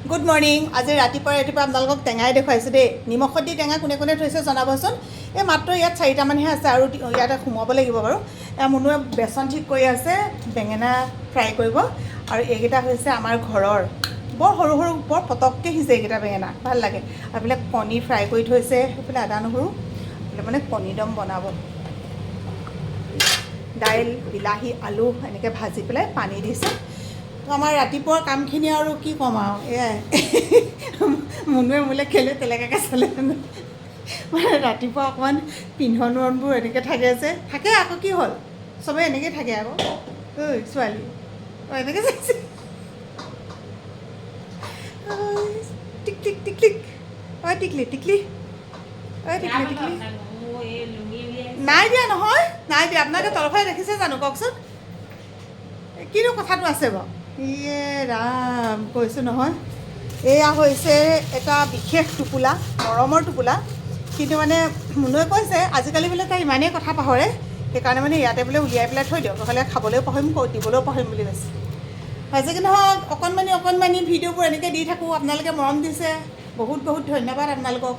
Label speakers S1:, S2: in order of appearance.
S1: Good morning. আজি ৰাতিপুৱা আপোনালোকক টেঙাই দেখুৱাইছোঁ দেই। নিমখত দি টেঙা কোনে কোনে থৈছে জনাবচোন। এই মাত্ৰ ইয়াত 4টামানহে আছে আৰু ইয়াতে সোমাব লাগিব বাৰু। মুনুৱে বেচন ঠিক কৰি আছে, বেঙেনা ফ্ৰাই কৰিব। আৰু এইকেইটা হৈছে আমাৰ ঘৰৰ বৰ সৰু সৰু বৰ পটককৈ সিজে এইকেইটা বেঙেনা, ভাল লাগে। আৰু এইফালে কণী ফ্ৰাই কৰি থৈছে, সেইফালে আদা নহৰু, এইফালে মানে কণী দম বনাব। দাইল, বিলাহী, আলু এনেকৈ ভাজি পেলাই পানী দিছে। তো আমাৰ ৰাতিপুৱাৰ কামখিনি আৰু কি ক'ম আৰু এয়াই। মুনুৱে মোলৈ কেলৈ তেলেকাকৈ চালে মানে ৰাতিপুৱা অকণমান পিন্ধন উৰণবোৰ এনেকৈ থাকে যে, থাকে আকৌ কি হ'ল, চবেই এনেকৈ থাকে আকৌ। ঐ ছোৱালী অঁ এনেকৈ চাইছে, টিক টিক টিক টিক, ঐ টিকলি টিকলি, ঐ টিকলি টিকলি। নাই দিয়া নহয়, নাই দিয়া। আপোনালোকে তলফালে দেখিছে জানো কওকচোন, কিনো কথাটো আছে বাৰু। ইয়ে ৰাম, কৈছোঁ নহয়। এয়া হৈছে এটা বিশেষ টোপোলা, মৰমৰ টোপোলা। কিন্তু মানে মুনুৱে কৈছে আজিকালি বোলে তাই ইমানেই কথা পাহৰে, সেইকাৰণে মানে ইয়াতে বোলে উলিয়াই পেলাই থৈ দিয়ক, নহ'লে খাবলৈও পাহৰিম, দিবলৈও পাহৰিম বুলি কৈছে। হৈছে কি নহওক অকণমানি ভিডিঅ'বোৰ এনেকৈ দি থাকোঁ, আপোনালোকে মৰম দিছে, বহুত বহুত ধন্যবাদ আপোনালোকক।